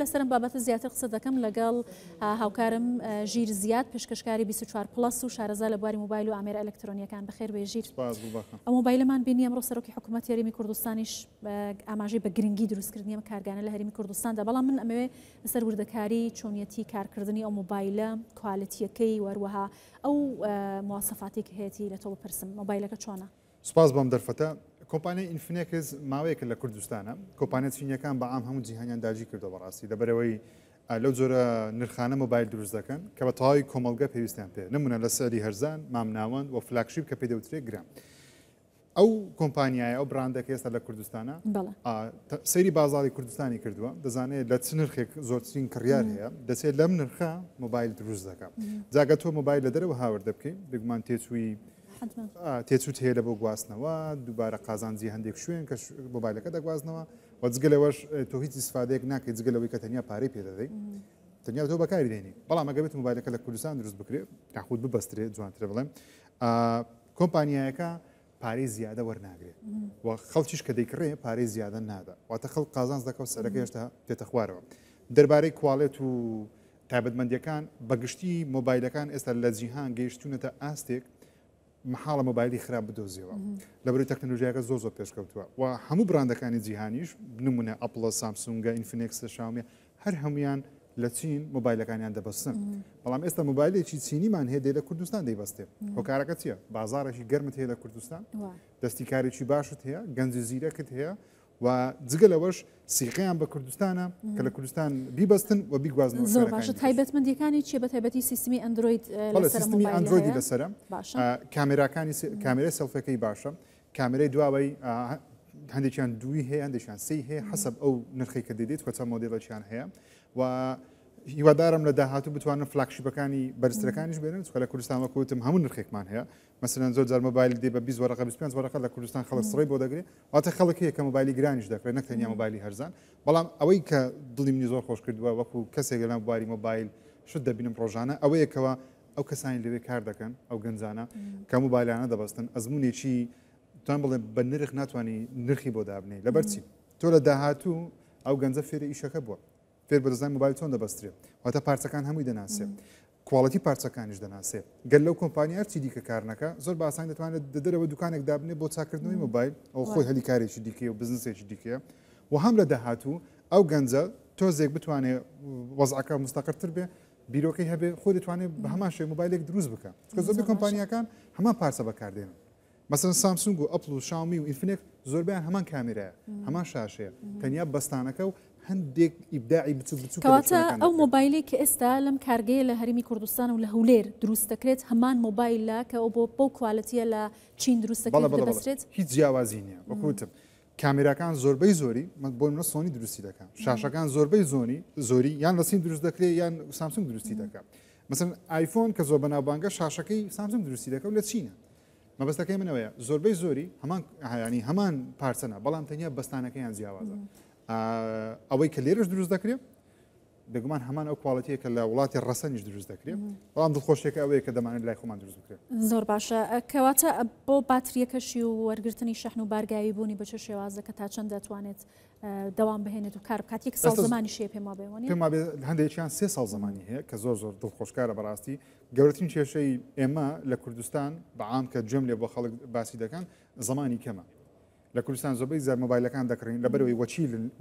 لەسەرم بابەتە زیاتر قسە دەکەم لەگەڵ هاوکارم ژیر زیاد پێشکەشکاری 24 پلس و شارەزا لە بواری موبایل و ئامێرە ئەلکترۆنیەکان بەخێر بێ ژیر. ئەم موبایلەمان بینی ئەمڕۆ سەرۆکی حکوومەت یاریمی کوردستانیش ئاماژەی بە گرنگی دروستکردنی ئەم کارگانە لە هەرێمی کوردستاندا، بەڵام من ئەمەوێ لەسەر وردەکاری چۆنیەتی کارکردنی ئەو موبایلە کوالەتیەکەی وەروەها ئەو مواسەفاتی کە هەیەی لە تۆ بپرسم مۆبایلەکە چۆنە؟ سپاس بۆم دەرفەتە. کۆمپانیای ئینفینێکس ماوەیەکە لە کوردستانە، کۆمپانیای چینیەکان بە عام هەموو جیهانیان داگیر کردەوە بەڕاستی لەبەرەوەی لەو جۆرە نرخانە مۆبایل دروست دەکەن کە بە تەواوی کۆمەڵگە پێویستیان پێ، نمونە لە سەری هەرزان، مامناوەند و فلاگشیپ کە پێ دەوترێت گرام. ئەو کۆمپانیایە ئەو براندێک ئێستا لە کوردستانە سەیری بازاڕی کوردستانی کردووە، دەزانێت لە چ نرخێک زۆرترین کڕیار هەیە، دەچێت لەم نرخە مۆبایل دروست دەکات. جاگە تۆ مۆبایل لە دەرەوە هاوردە بکەین، بگومان تێچوت هەیە لە بۆ گواستنەوە، دووبارە قازانجی هەندێک شوێن کە مۆبایلەکە دەگوازنەوە و جگەلەوەش تۆ هیچ استفادەیەک ناکەیت جگەلەوەی کە تەنیا پارەی پێ دەدەیت، تەنیا تۆ بەکاری دێنی. بەڵام ئەگەر بێت مۆبایلەکە لە کوردستان دروست بکرێت یاخود ببەسترێت جوانترە بڵێم، کۆمپانیایەکە پارەی زیادە وەرناگرێت و خەڵکیش کە دەیکڕێ پارەی زیادە نادا، واتە خەڵک قازانج دەکەوت سەرەکە هێشتا تێتە خوارەوە. دەربارەی کوواڵێت و تایبەتمەندیەکان بەگشتی مۆبایلەکان ئێستا لە جیهان گەیشتونەتە ئاستێک محاڵە مۆبایلی خراپ بدۆزیەوە لەبەرەوەی تەکنۆلۆژیاکە زۆر پێشکەوتووە و هەموو براندەکانی جیهانیش نمونە ئەپڵە، سامسونگە، ئینفینێکسە، شاومی هەر هەمویان لە چین مۆبایلەکانیان دەبەستن. بەڵام ئێستا مۆبایلێکی چینیمان هەیە لە کوردستان دەیبەستێ. هۆکارەکە چییە؟ بازارێکی گەرمت هەیە لە کوردستان، دەستی کارێکی باشت هەیە، گەنجی زیرەکت هەیە و جگە لەوەش سیقیان بە کوردستانە کە لە کوردستان بیبەستن و بیگوازنەوە. زۆر باشە. تایبەتمەندیەکانی چیە بە تایبەتی سیستمی ئەندروید سیستمی ئەندرویدی لەسرە، کامێراکانی کامێرای سەڵفەکەی باشە، کامێرای دواوەی هەندێکیان دووی هەیە، هەندێکیان سێی هەیە، حەسەب ئەو نرخی کە دەدەیت کە چەند مۆدێڵێکیان هەیە و هیوادارم لە داهاتوو بتوانن فلاگشیپەکانی بەرزترەکانیش بێنن چکە لە کوردستان وەکوتم هەموو نرخێکمان هەیە. مەسەلەن زۆر جار مۆبایل دێ بە 20 وەرەقە 25 وەرەقە لە کوردستان خەڵک سڕی بۆ دەگرێت، واتە خەڵک هەیە کە مۆبایلی گرانیش دەکرێت نەک تەنیا مۆبایلی هەرزان. بەڵام ئەوەی کە دڵی منی زۆر خۆش کردووە وەکو کەسێک لەناو بواری مۆبایل شت دەبینم ڕۆژانە ئەوەیەکەوە ئەو کەسانی لەوێ کار دەکەن، ئەو گەنجانە کە مۆبایلانە دەبەستن ئەزمونێکی توان بڵێ بە نرخ ناتوانانی نرخی بۆ دابنێ. لەبەرچی تۆ لە داهاتوو ئەو گەنجە فێری ئیشەکە بووە، فێر بەدەزای مۆبایل چۆن دەبەسترێت، واتە پارچەکان هەمووی دەناسێت، کوواڵەتی پارچەکانیش دەناسێت. گەل لەو کۆمپانیا هەرچی دیکە کار نەکە زۆر بە ئاسانی دەتوانێت دەرەوە دوکانێک دابنێت بۆ چاکردنەوەی مۆبایل، ئەو خۆی هەلی کارێکی دیکەیە و بزنسێکی دیکەیە و هەم لە داهاتوو ئەو گەنجە تۆزێک بتوانێت وەزعەکە مستەقرتر بێ، بیرۆکەی هەبێ، خۆی دەتوانێت بە هەمان شێوە مۆبایلێک دروست بکە، چکە زۆربەی کۆمپانیەکان هەمان پارچە بەکاردێنن. مثلا سامسونگ و ئەپڵ و شاومی و ئینفینێک زۆربیان هەمان کامێرایە، هەمان شاشەیە، تەنیا بەستانەکە و هەندێک ئیبداعی بچوک بچوک. کەواتە ئەو مۆبایلی کە ئێستا لەم کارگەیە لە هەرێمی کوردستان و لە هەولێر دروست دەکرێت هەمان مۆبایلە کە ئەو بۆ کوالەتیە لە چین دروست دەکرێت، هیچ جیاوازی نییە. وەکوتم کامێراکان زۆربەی زۆری بۆ منە سۆنی دروستی دەکەن، شاشەکان زۆربەی زۆری یان لە چین دروست دەکرێت یان سامسونگ دروستی دەکات. مثلا ئایفۆن کە زۆر بەناوبانگە شاشەکەی سامسونگ دروستی دەکات و لە چینە. مەبەستەکەی منەوەیە زۆربەی زۆری هەمان پارچەنە، بەڵام تەنیا بەستانەکەیان جیاوازە. ئەوەی کە لێرەش دروست دەکرێت بێگومان هەمان ئەو کوواڵەتیە کە لە وڵاتی ڕەسەنیش دروست دەکرێت، بەڵام دڵخۆشیەکە ئەوەیە کە دەمانێت لای خۆمان دروست بکرێت. زۆر باشە. کەواتە بۆ باتریەکەشی و وەرگرتنی شەحن و بارگایی بوونی بە چه شێوازەکە تا چەند دەتوانێت دەوام بهێنێت و کار بکات؟ یەک ساڵ زمانی شێ پێما بێوانێت؟ پێما بێ هەندێکیان 3 ساڵ زمانی هەیە کە زۆر زۆر دڵخۆشکارە بەڕاستی. گەورەترین کێشەی ئێمە لە کوردستان بەعام کە جەم لێ بۆ خەڵک باسی دەکەن زمانی کەمە. لە کوردستان زۆربەی زار مۆبایلەکان دەکڕین لەبەرەوەی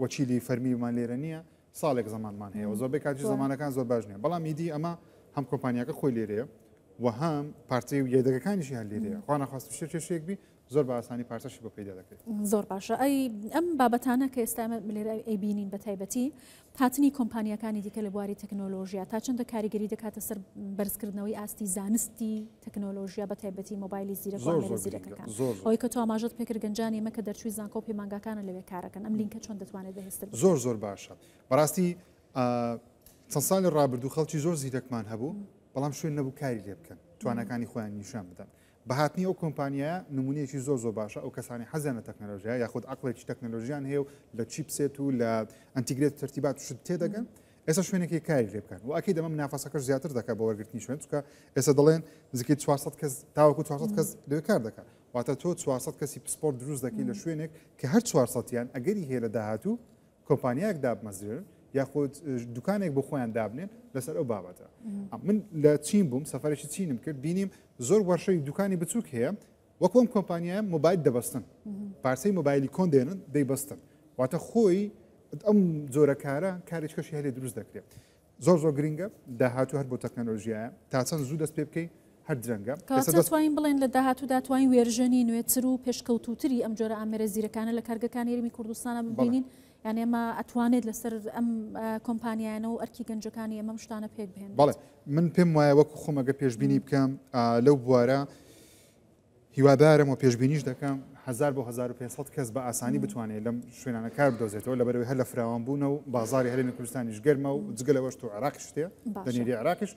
وەچیلی فەرمیمان لێرە نییە، ساڵێک زمانمان هەیە و زۆربەی کاتی زمانەکان زۆر باش نییە. بەڵام میدی ئەمە هەم کۆمپانیاکە خۆی لێرەیە و هەم پارچەی و یەدەگەکانیشی هەر لێرەیە، خوا نەخواست کێشەیەک بی زۆر بە ئاسانی پارچەشی بۆ پەیدا دەکرێت. زۆر باشە. ئەم بابەتانە کە ئێستا لێرە ئەیبینین بە تایبەتی هاتنی کۆمپانیەکانی دیکە لە بواری تەکنۆلۆژیا تا چەندە کاریگەری دەکاتە سەر بەرزکردنەوەی ئاستی زانستی تەکنۆلۆژیا بە تایبەتی مۆبایلی زیرەک و ئامێرە زیرەکەکان. ئەوەی کە تۆ ئاماژەت پێکرد گەنجانی ئێمە کە دەرچووی زانکۆ و پەیمانگاکانە لەوێ کارەکەن، ئەم لینکە چۆن دەتوانێت بەهێزتر بێت؟ زۆر باشە. بەڕاستی چەند ساڵی ڕابردوو خەڵکی زۆر زیرەکمان هەبوو، بەڵام شوێن نەبوو کاری لێ بکەن، توانەکانی خۆیان نیشان بدەن. بەهاتنی ئەو کۆمپانیایە نمونەیەکی زۆر باشە، ئەو کەسانی حەزیانە تەکنۆلۆژیا یاخود عەقڵێکی تەکنۆلۆژیان هەیە و لە چیپسێت و لە ئەنتیگرێت تەرتیبات شت تێدەگەن، ئێستا شوێنێکی کاری لێ بکەن و ئەکەی دەمە منافەسەکەش زیاتر دەکات بە وەرگرتنی شوێن، چونکە ئێستا دەڵێن نزیکەی 400 کەس تاوەکو 400 کەس لەوێ کار دەکات، واتە تۆ 400 کەسی پسپۆرت دروست دەکەی لە شوێنێک کە هەر 400یان ئەگەری هەیە لە داهاتوو کۆمپانیایەک دابمەزرێن یاخود دوکانێک بۆ خۆیان دابنێن لەسەر ئەو بابەتە. من لە چین بووم سەفارێکی چینم کرد بینیم زۆر وەرشەی دوکانی بچووک هەیە وەکۆم کۆمپانیایە مۆبایل دەبەستن پارچەی مۆبایلی کۆن دێنن دەیبەستن واتە خۆی ئەم جۆرە کارە کارێکەشی هەلێ دروست دەکرێت زۆر گرنگە داهاتوو هەر بۆ تەکنەلۆژیایە تا چەند زوو دەست پێ بکەی هەر درەنگە دەتوانین بڵێن لە داهاتوو داتوانین وێرژەنی نوێتر و پێشکەوتوتری ئەم جۆرە ئامێرە زیرەکانە لە کارگەکانی هەرێمی کوردستانە ببینین یعنی ئەمە ئەتوانێت لەسەر ئەم کۆمپانیانە و ئەرکی گەنجەکانی ئەمە شتانە پێک بهێن. بەڵێ من پێم وایە وەکو خۆمەگە پێشبینی بکەم لەو بوارە هیوادارم و پێشبینیش دەکەم 1000 بۆ 1500 کەس بە ئاسانی بتوانێت لەم شوێنانە کار بدۆزێتەوە لەبەرەوەی هەر لە فراوان بوون و بازاری هەرێمی کوردستانیش گەرمە و جگەلەوەش تو عێراقیش شتێ دەنێری عێراقیش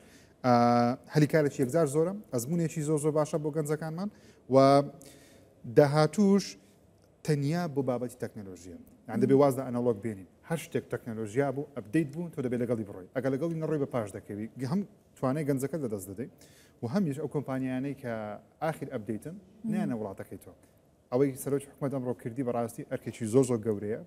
هەلیکارێکی یەکجار زۆرە ئەزمونێکی زۆر باشە بۆ گەنجەکانمان و داهاتووش تەنیا بۆ بابەتی تەکنەلۆژیە یان دەبێ واز لە ئەناڵۆگ بێنین هەر شتێک تەکنەلۆژیا بوو ئەپدەیت بوون تۆ دەبێت لەگەڵی بڕۆی ئەگەر لەگەڵی نەڕۆی بە پاش دەکەوی هەم توانای گەنجەکە لەدەست دەدەیت و هەمیش ئەو کۆمپانیانەی کە ئاخر ئەپدەیتن نیانە وڵاتەکەی تۆ ئەوەی سەرۆکی حکومەت ئەمڕۆ کردی بەڕاستی ئەرکێکی زۆر گەورەیە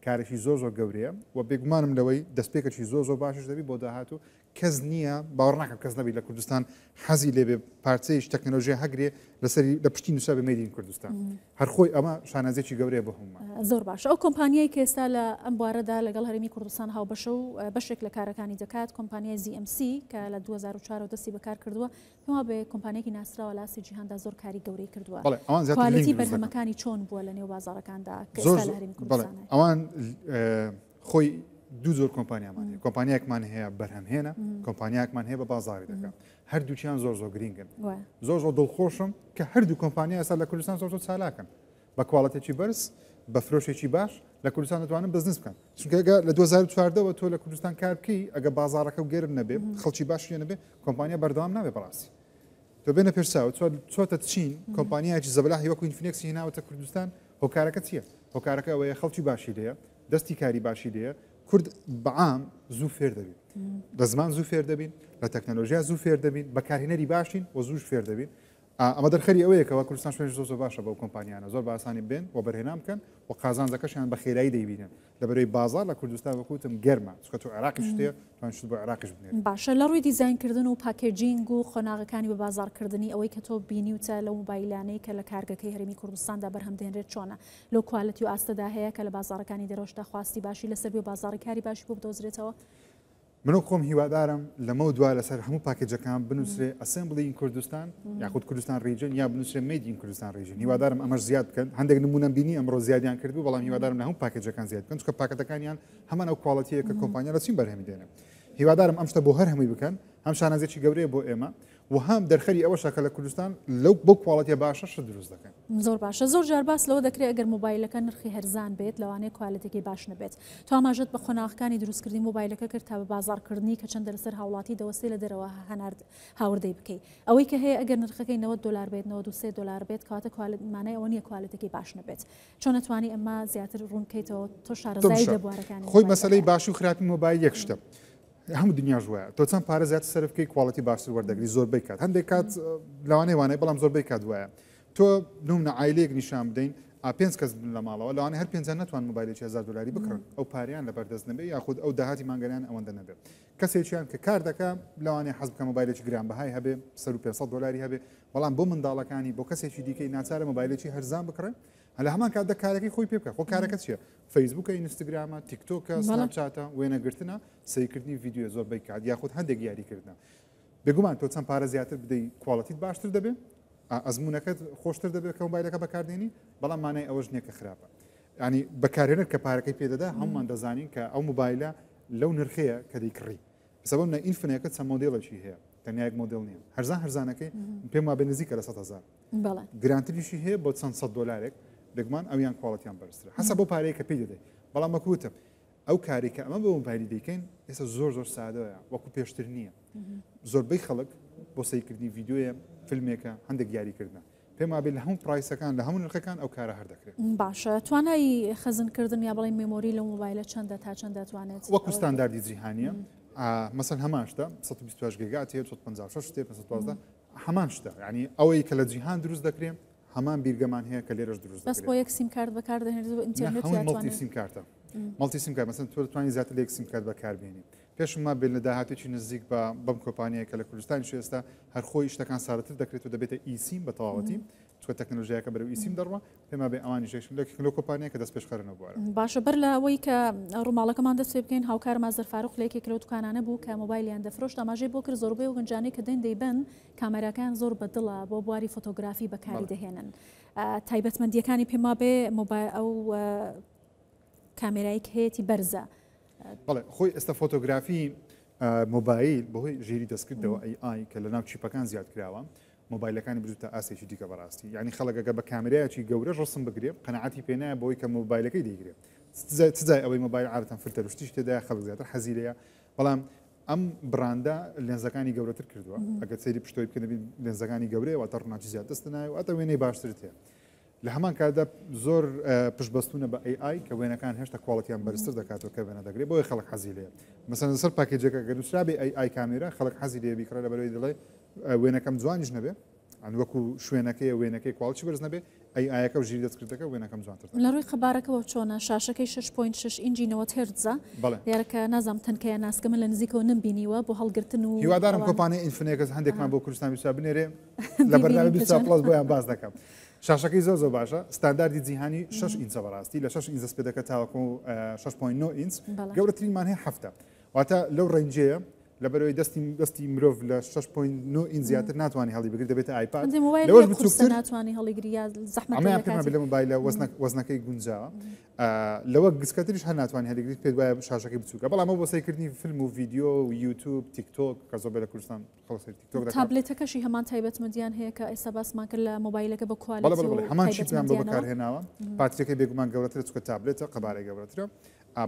کارێکی زۆر گەورەیە و بێگومانم لەوەی دەستپێکێکی زۆر باشش دەبی بۆ داهاتوو کەس نییە باوەڕ ناکەم کەس نەبی لە کوردستان حەزی لێبێ پارچەیەش تەکنەلۆژیا هەگرێ لەسەری لە پشتی نووسا بە مەیدین کوردستان هەر خۆی ئەمە شانازێکی گەورەیە بۆ هەمومان. زۆر باش ئەو کۆمپانیای کە ئێستا لە ئەم بوارەدا لەگەڵ هەرێمی کوردستان هاوبەشە و بەشێک لە کارەکانی دەکات کۆمپانیای ZMC کە لە 2004 دەستی بەکار کردووە پێما بێ کۆمپانیایکی ناسراوە لاسی جیهاندا زۆر کاری گەورەی کردووە کوالیتی بەرهەمەکانی چۆن بووە لە نێو بازاڕەکاندا کە ئێستا لە هەرێمی کوردستان ئەوان خۆی دوو زۆر کۆمپانیامان هەیە کۆمپانیاکمان هەیە بەرهەمهێنە کۆمپانیاکمان هەیە بە بازاری دەکەن هەردووچیان زۆر گرنگن زۆر دڵخۆشم کە هەردوو کۆمپانیا ئێستا لە کوردستان زۆر چالاکن بە کواڵەتێکی بەرز بە فرۆشێکی باش لە کوردستان دەتوانن بزنس بکەن چونکە لە 2014ەوە تۆ لە کوردستان کار بکەی ئەگە بازارەکە و گەرم نەبێ خەڵکی باشیە نەبێ کۆمپانیا بەردەوام نابێ بەڕاستی تۆ بێنە پێشاوە چۆتە چین کۆمپانیایکی زەبەلاحی وەکو ئینفینێکسی هێناوەتە کوردستان هۆکارەکە چییە هۆکارەکە ئەوەیە خەڵکی باشی لێیە دەستی کاری باشی لێیە کورد بەعام زوو فێر دەبین لە زمان زوو فێر دەبین لە تەکنەلۆژیا زوو فێر دەبین بەکارهێنەری باشین و زووش فێر دەبین ئەمە دەرخەری ئەوەیە کەەوە کوردستان شوێنی زۆر باشە بەو کۆمپانیانە زۆر باسانی بێن و بەرهێنام بکەن و قازانجەکەشیان بە خێرایی دەیبینن لەبەرەوەی بازار لە کوردستان وەکوتم گەرمە چکە تو عێراقی شتێ توانشت بۆ عێراقیش بنێت باشە لە ڕووی دیزاینکردن و پاکێجینگ و خۆناغەکانی بە بازارکردنی ئەوەی کە تۆ بینیوتە لە مۆبایلانەی کە لە کارگەکەی هەرێمی کوردستاندا بەرهەمدێنرێت چۆنە لۆ کوالیتی و ئاستەدا هەیە کە لە بازارەکانی دەرەوشدا خواستی باشی لەسەر بێ بازاری کاری باشی بۆ بدۆزرێتەوە منۆ خۆم هیوادارم لەمە دوای لەسەر هەموو پاکێجەکان بنووسێ ئەسمبلی کوردستان یاخود کوردستان ریجن یا بنووسێ میدین کوردستان ریجن هیوادارم ئەمەش زیاد بکەن هەندێک نمونەم بینی ئەمڕۆ زیادیان کردو بەڵام هیوادارم لە هەموو پاکێجەکان زیاد بکەن چکە پاکەتەکانیان هەمان ئەو کواڵەتیە کە کۆمپانیا لە چین بەرهەمی دێنێ هیوادارم ئەم شتە بۆ هەر هەمووی بکەن هەم شانازێکی گەورەیە بۆ ئێمە و هەم دەرخەری ئەوە شەکە لە کوردستان لەو بۆ کواڵەتیە باشەش دروست دەکەن زۆر باشە زۆر جار باس لەوە دەکرێت ئەگەر مۆبایلەکە نرخی هەرزان بێت لەوانەیە کوالیتێکی باش نەبێت تو ئاماژەت بە خۆناغەکانی دروستکردنی مۆبایلەکە کرد تا بە بازارکردنی کە چەندە لەسەر هاوڵاتی دەوەستی لە دەرەوە هەنارد هاوردەی بکەیت ئەوەی کە هەیە ئەگەر نرخەکەی $90 بێت $93 بێت کاتە مانای ئەوە نیە کوالیتێکی باش نەبێت چۆن نەتوانی ئەمە زیاتر ڕوونکەیتەوە تۆ شارەزایی دەبوارەکانی خۆی مەسەلەی باشی و خراپی مۆبایل یەک شتە هەموو دنیا ژوایە تۆ چەند پارە زیاتر سەرف بکەی کواڵەتی باشتر وەردەگری زۆربەی کات هەندێک کات لەوانەیە وانەیە بەڵام زۆربەی کات وایە تۆ نمونە عایلەیەک نیشان بدەین 5 کەس لە ماڵەوە لەوانەیە هەر 5 ناتوان مۆبایلێکی $1000 بکڕن ئەو پاریان لە بەردەست نەبێ یاخود ئەو داهاتی مانگەیان ئەوەندە نەبێت کەسێکیان کە کار دەکات لەوانەیە حەز بکە مۆبایلێکی گرانبەهای هەبێ $500 هەبێ بەڵام بۆ منداڵەکانی بۆ کەسێکی دیکەی ناچارە مۆبایلێکی هەرزان بکڕن هەلا هەمان کاتدا کارەکەی خۆی پێ بکە خۆ کارەکە چیە فەیسبووکە ئینستاگرامە تیکتۆکە سناپچاتە وێنەگرتنە سەیکردنی ڤیدیۆ زۆربەی کات یاخود هەندێک یاریکردنە بێگومان تۆ چەند پارە زیاتر بدەی کواڵەتیت باشتر دەبێت ئەزمونونەکەت خۆشتر دەبێت کە مۆبایلەکە بەکاردێنی بەڵام مانای ئەوەش نییە کە خراپە ینی بەکارێنەر کە پارەکەی پێدەدا هەمومان دەزانین کە ئەو مۆبایلە لەو نرخەیە کە دەیکڕی سەبەب نە ئینفینەکە چەند مۆدێڵێکی هەیە تەنیایەک مۆدل نییە هەرزانەکەی پێم وابێ نزیکە لە 100,000 گرانتریشی هەیە بۆ چەند $100 دەگومان ئەویان کواڵەتیان بەرزترە حەسە بۆ پارەیە کە پێی دەدەی بەڵام مەکوتە ئەو کارێکە ئەمە بە مۆبایلی دەیکەین ئێستا زۆر سادەیە وەکو پێشتر نییە زۆربەی خەڵک بۆ سەیکردنی ڤیدیۆیە فیلمێکە هەندێک یاریکردن پێم وابێ لە هەموو پرایسەکان لە هەموو نرخەکان ئەو کارە هەر دەکرێت باشە توانایی خەزنکردن یا بڵێ مێمۆری لە مۆبایلە چەندە تا چەند دەتوانێت وەکو ستانداردی جیهانیە مەسەن هەمان شتە 128 گیگا 156 هەمان شتە ینی ئەوەی کە لە جیهان دروست دەکرێت هەمان بیرگەمان هەیە کە لێرەش دروست بەس بۆ یەک سیم کارت بەکاردەهێنێت بۆ ئینتەرنێت سیم کارتە مالتی سیم کارت مثلا تۆ دەتوانانی زیاتر لە یەک سیم کارت بەکاربێنی پێشم ما بێت لە داهاتێکی نزیک بەم کۆمپانیای کە لە کوردستانی ئێستا هەر خۆی شتەکان سادەتر دەکرێت و دەبێتە ئیسیم بە تەواوەتی چکە تەکنۆلۆژیاکە بەرەو ئیسیم دەڕوا پێما بێ ئەوانی ژێشن لە کۆمپانیای کە دەست پێشخەرنەوە بوارە باشە بەر لە ئەوەی کە ڕووماڵەکەمان دەست پێ بکەین هاوکار مازەر فاروق لە یەکێک لەو دوکانانە بوو کە مۆبایلیان دەفرۆشت ئاماژەی بۆ کرد زۆربەی و گەنجانەی کە دەین دەیبن کامێراکان زۆر بەدڵە بۆ بواری فۆتۆگرافی بەکاری دەهێنن تایبەتمەندیەکانی پێما بێ ئەو کامێرایی کە هەیەی بەرزە بەڵێ خۆی ئێستا فۆتۆگرافی مۆبایل بەهۆی ژێری دەستکردەوە AI کە لە ناو چیپەکان زیاد کراوە مۆبایلەکانی بجوتە ئاسێکی دیکە بەڕاستی یعنی خەڵکەکە بە کامێرایەکی گەورە ڕستم بگرێ قەنەعەتی پێ نایە بەوەی کە مۆبایلەکەی دەیگرێت تجای ئەوەی مۆبایل عادەتەن فلتەر شتیش تێدایە خەڵک زیاتر حەزی لەیە بەڵام ئەم براندا لێنزەکانی گەورەتر کردووە ئەگەر سەیری پشتۆی بکەن لێنزەکانی گەورەیە واتە ڕووناکی زیاد دەست نایە و ئەتە وێنەی باشتر هەیە لە هەمان کاتدا زۆر پشتبەستونە بە AI کە وێنەکان هێشتا کواڵەتیان بەرزتر دەکاتەوە کە وێنە دەگرێت بۆی خەڵک حەزی لێە مەسەن سەر پاکێجەکە گە نووسرابێ AI کامێرە خەڵک حەزی لێ بیکڕە لەبەرەوەی دەڵێ وێنەکەم جوانیش نەبێ ئەن وەکو شوێنەکەی وێنەکەی کواڵی بەرز نەبێ ئایەکە و ژیری دەستکردەکە وێنەکەم جوانتر لە ڕووی خەبارەکەەوە چۆنە شاشەکەی 6.6 ئینجی 90 هرتزە دیارەکە نازام تەنکەیە ناسکەمە لە نزیکەوە نمبینیوە بۆ هەڵگرتن و هیوادارم کۆمپانیای ئینفینێکس هەندێکمان بۆ کوردستان بیسا بنێرێ لە بەرنامە 20 پلاس بۆیان باز دەکەم شاشەکەی زۆر باشە ستانداردی جیهانی 6 ئینچە بەڕاستی لە 6 ئینچ پێ دەکە تاوەکو 6.9 ئینچ گەورەترینمان هەیە هەفتە واتە لەو ڕێنجەیە لەبەرەوەی دەستی مرۆڤ لە 6.9 ئین زیاتر ناتوانانی هەڵی بگرێت دەبێتە ئایپاد لەوەش بچووکتر ناتوانانی هەڵیگریا زەحمەت لە مۆبایلە وەزنەکەی گونجاوە لەوە گسکەتریش هەر ناتوانانی هەڵیگریت پێت وایە شاشەکەی بچووکە بەڵام ئەمە بۆ سەیکردنی فیلم و ڤیدیۆ و یوتیوب تیکتۆک کە زۆر لە کوردستان خەڵک تیکتۆک دەکات تابلێتەکەشی هەمان تایبەتمەندیان هەیە کە ئێستا باسمان کرد لە مۆبایلەکە بە کوالیتی و هەمان چیپیان بۆ بەکارهێناوە پاتریەکەی بێگومان گەورەترە چکە تابلێتە قەبارەی گەورەترە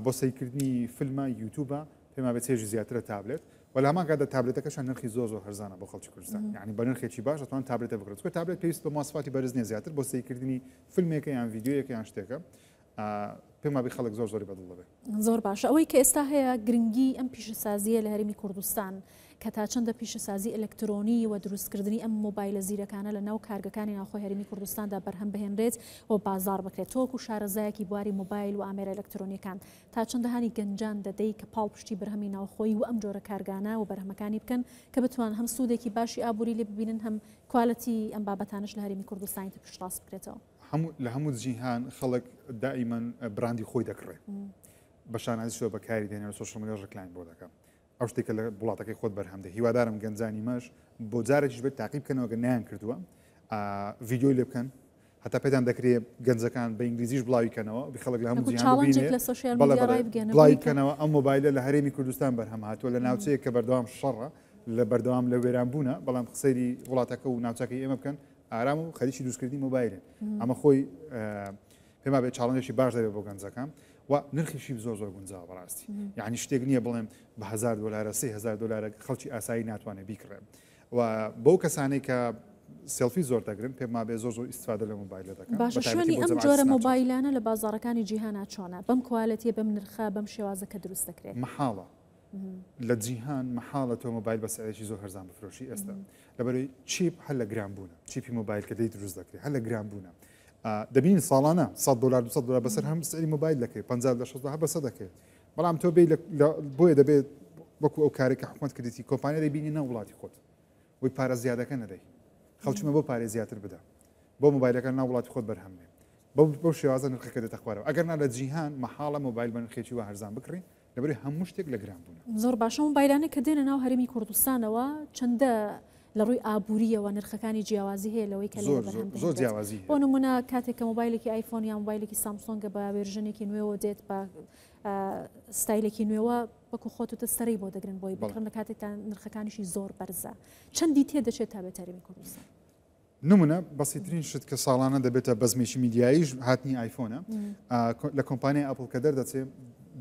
بۆ سەیکردنی فیلمە یوتیوبە پێما بێت هێژی زیاترە تابلێت ولا هەمان کاتدا تابلێتەکەشان نرخی زۆر هەرزانە بۆ خەڵکی کوردستان یعنی بە نرخێکی باش دەتوان تابلێتە بکرێت چکە تابلێت پێویست بە مواصفاتی بەرز نییە زیاتر بۆ سەیکردنی فیلمێکە یان ڤیدیۆیەکە یان شتێکە پێما بێ خەڵک زۆری بەدڵ دەبێت زۆر باشە ئەوەی کە ئێستا هەیە گرنگی ئەم پیشەسازیە لە هەرێمی کوردستان کە تا چەندە پیشەسازی ئەلکترۆنی و دروستکردنی ئەم مۆبایلە زیرەکانە لە ناو کارگەکانی ناوخۆی هەرێمی کوردستاندا بەرهەم بهێنرێت و بازار بکرێت تۆکو شارەزایەکی بواری مۆبایل و ئامێرە ئەلکترۆنیەکان تا چەندە هانی گەنجان دەدەی کە پاڵ پشتی بەرهەمی ناوخۆی و ئەم جۆرە کارگانە و بەرهەمەکانی بکەن کە بتوان هەم سوودێکی باشی ئابووری لێ ببینن هەم کوالەتی ئەم بابەتانش لە هەرێمی کوردستانی پشتڕاست بکرێتەوە لە هەموو جیهان خەڵک دائیمەن براندی خۆی دەکڕێت بەشانازیشەوە بەکاری دێنێ لە سۆشیال میدیا ڕکلاین بۆ دەکەم ئەو شتێکە لە وڵاتەکەی خۆت بەرهەمدە هیوادارم گەنجانی مەش بۆ جارێکیش بێت تاقیب بکەنەوە گە نیان کردووە ڤیدیۆی لێ بکەن هەتا پێتان دەکرێت گەنجەکان بە ئینگلیزیش بڵاویکەنەوە خەڵک لە هەموو جیهان بڵاویکەنەوە ئەم مۆبایلە لە هەرێمی کوردستان بەرهەم هاتووە لە ناوچەیە کە بەردەوام شەڕە لە بەردەوام لە وێران بوونە بەڵام قسەیری وڵاتەکە و ناوچەکەی ئێمە بکەن ئارام و خەریکی دروستکردنی مۆبایلن ئەمە خۆی پێما بێت چاڵنجێکی باش دەبێت بۆ گەنجەکان و نرخیشی زۆر گونجاوە بەڕاستی یعنی شتێک نییە بڵێم بە $1000 $3000 خەڵکی ئاسایی ناتوانێت بیکڕێن و بۆ کەسانەی کە سلفی زۆر دەگرن پێما بێ زۆر ئیسفادە لە مۆبایلە دەکەن باشە شوێنی ئەم جۆرە مۆبایلانە لە بازارەکانی جیهانا چۆنە بەم کوالەتیە بەم نرخە بەم شێوازەکە دروست دەکرێت مەحاڵە لە جیهان مەحاڵە تۆ مۆبایل بە سعرێکی زۆر هەرزان بفرۆشی ئێستا لەبەرەوەی چیپ هەر لە گرانبوونە چیپی مۆبایل کە دەی دروست دەکرێت هەر لە گرانبوونە دەبین ساڵانە $100 $200 بەسەر هەم سەری مۆبایل دەکەیت 50 60 بەسە دەکەێت بەڵام تۆ بۆیە دەبێت وەکو ئەو کارێکە حکومەت کردێتی کۆمپانیا دەبینی نە وڵاتی خۆت وی پارە زیادەکە نەدەی خەڵکیمە بۆ پارێ زیاتر بدە بۆ مۆبایلەکە ناو وڵاتی خۆت بەرهەم بێ بۆ شێوازە نرخەکە دێتە خوارەوە ئەگەر نا لە جیهان مەحاڵە مۆبایل بە نرخێکی وا هەرزان بکڕین لەبەرەوەی هەموو شتێک لە گران بوون زۆر باشە مۆبایلانە کە دێنە ناو هەرێمی کوردستانەوە چەندە لە ڕووی ئابووریەوە نرخەکانی جیاوازی هەیە لەوەی کە زۆر جیاوازی بۆ نمونە کاتێک کە مۆبایلێکی ئایفۆن یا مۆبایلێکی سامسۆنگە بە وێرژنێکی نوێەوە دێت بە ستایلێکی نوێوە وەکو خۆت و تەستەرەی بۆ دەگرن بۆی بکڕن لە کاتێکدا نرخەکانیشی زۆر بەرزە چەندی تێ دەچێت تا بێت هەرێمی کوردستان نمونە بەسیترین شت کە ساڵانە دەبێتە بەزمێکی میدیاییش هاتنی ئایفۆنە لە کۆمپانیای ئەپڵ کە دەردەچێت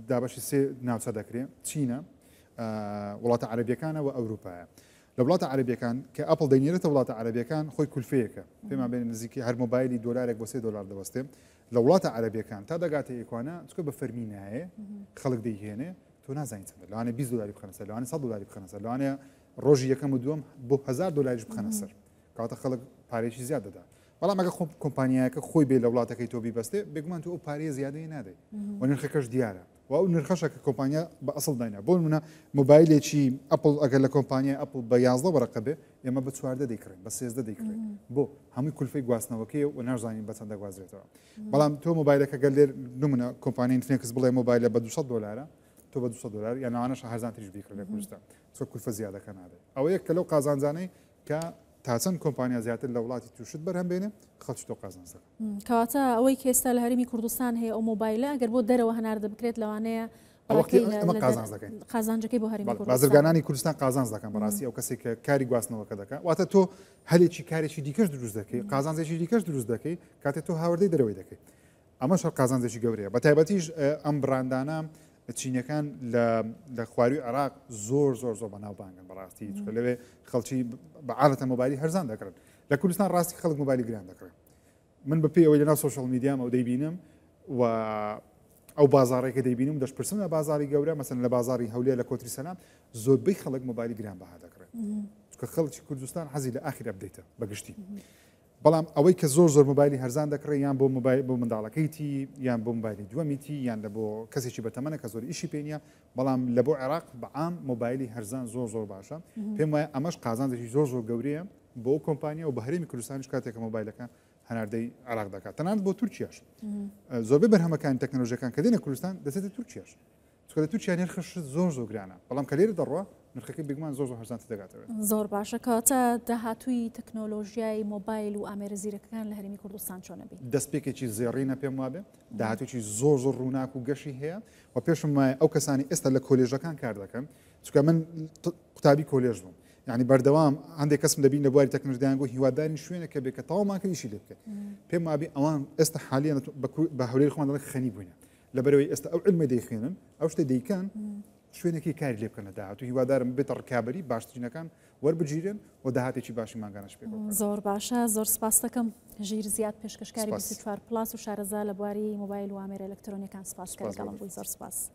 دابەشی سێ ناوچە دەکرێت چینە وڵاتە عەرەبیەکانە و ئەوروپایە لە وڵاتە عەرەبیەکان کە ئەپڵ دەینێرێتە وڵاتە عەرەبیەکان خۆی کولفەیەکە پێمان بێنە نزیکی هەر مۆبایلی $1 بۆ $3 دەوەستێ لە وڵاتە عەرەبیەکان تا دەگاتە ئێکوانە چکە بە فەرمی نایە خەڵک دەیهێنێ تۆ نازانیت چەندە لەوانێ $20 بخەنە سەر لەوانێ $100 بخەنە سەر لەوانێ ڕۆژی یەکەم و دووەم بۆ $1000 بخەنە سەر کاتە خەڵک پارێکی زیاد دەدا بەڵام ئەگە کۆمپانیایەکە خۆی بێ لە وڵاتەکەی تۆ بیبەستێ بێگومان تو ئەو پارێ زیادەی نادەی و نرخەکەش دیارە و ئەو نرخەشە کە کۆمپانیا بە ئەسڵ داینا بۆ منە مۆبایلێکی ئەپل ئەگەر لە کۆمپانیای ئەپل بە 11 وەرەقە بێ ئێمە بە 14 دەیکڕین بە 13 دەیکڕین بۆ هەمووی کولفەی گواستنەوەکەی و نازانین بە چەندە گوازرێتەوە بەڵام تۆ مۆبایلەکە گەل لێر نمونە کۆمپانیای فنێکس بڵێ مۆبایلە بە 200 دلار تۆ بە 200 دلار یان ئەوانەش هەرزان تریش بیکڕێت لە کوردستان چۆ کولفە زیادەکە نادێت ئەوە یەک کە لەو قازانجانەی کە تا چەند کۆمپانیا زیاتر لە وڵاتی تووشت بەرهەم بێنێ خەڵکی تۆ قازانجەکە کەواتە ئەوەی کە ئێستا لە هەرێمی کوردستان هەیە ئەو مۆبایلە ئەگەر بۆ دەرەوە هەناردە بکرێت لەوانەیە قازانجەکەی بۆ هەرێمی کوردستان بازرگانانی کوردستان قازانج دەکەن بەڕاستی ئەو کەسێک کە کاری گواستنەوەکە دەکات واتە تۆ هەلێکی کارێکی دیکەش دروست دەکەی قازانجێکی دیکەش دروست دەکەی کاتێ تۆ هاوردەی دەرەوەی دەکەی ئەمە شەر قازانجێکی گەورەیە بە تایبەتیش ئەم براندانە چینەکان لە خواروی عراق زۆر بەناوبانگن بەڕاستی چکە لەوێ خەڵکی بەعاڵەتە مۆبایلی هەرزان دەکرن لە کوردستان ڕاستی خەڵک مۆبایلی گران دەکرێت من بەپێ ئەوەی لەناو سوشەڵ میدیام ئەو دەیبینم و ئەو بازارێکە دەیبینم دەشپرسم لە بازاری گەورە مەسەن لە بازاری هەولێر لە کۆتری سەلام زۆربەی خەڵک مۆبایلی گران بەها دەکرێت چکە خەڵکی کوردستان حەزی لە ئاخر ئەپدەیتە بەگشتی بەڵام ئەوەی کە زۆر مۆبایلی هەرزان دەکڕێت یان بۆ بۆ منداڵەکەیتی یان بۆ مۆبایلی دووەمیتی یان لە بۆ کەسێکی بەتەمەنە کە زۆر ئیشی پێنیە بەڵام لە بۆ عێراق بەعام مۆبایلی هەرزان زۆر باشە پێم وایە ئەمەش قازانجێکی زۆر گەورەیە بۆ کۆمپانیا و بە هەرێمی کوردستانیش کاتێکە مۆبایلەکە هەناردەی عراق دەکات تەنانەت بۆ تورکیاش زۆربەی بەرهەمەکانی تەکنۆلۆژیەکان کە دێنە کوردستان دەچێتە تورکیاش چکە لە تورکیا نرخەش زۆر گرانە بەڵام کە لێرە دەڕوا نرخەکەی بێگومان زۆر هەرزانتر دەگاتەوە زۆر باشە کەواتە داهاتووی تەکنۆلۆژیای مۆبایل و ئامێرە زیرەکەکان لە هەرێمی کوردستان چۆنە بێت دەستپێکێکی زێڕینە پێم وابێ داهاتوێکی زۆر ڕووناک و گەشی هەیە و پێشم وایە ئەو کەسانی ئێستا لە کۆلێژەکان کار دەکەن چکە من قوتابی کۆلێژ بووم یعنی بەردەوام هەندێک کەسم دەبین لە بواری تەکنۆلۆژیان گۆ هیوادارین شوێنێکە بێت کە تەواو ماکەیشی لێ بکەن پێم وابێ ئەوان ئێستا حالیان بە هەولێر خۆمان دەڵێن خەنی بووینە لەبەرەوەی ئێستا ئەو علمە دەیخوێنن ئەو شتە دەیکەن شوێنێکی کاری لێ بکەنە داهاتوو هیوادارم بێتە ڕکابەری باشترینەکان وەربگیرن و داهاتێکی باشی ماگانەش پێ زۆر باشە زۆر سپاس دەکەم ژیر زیاد پێشکەشکاری 24 پلاس و شارەزا لە بواری مۆبایل و ئامێرە ئەلکترۆنیەکان سپاس کارەکەڵم بووی زۆر سپاس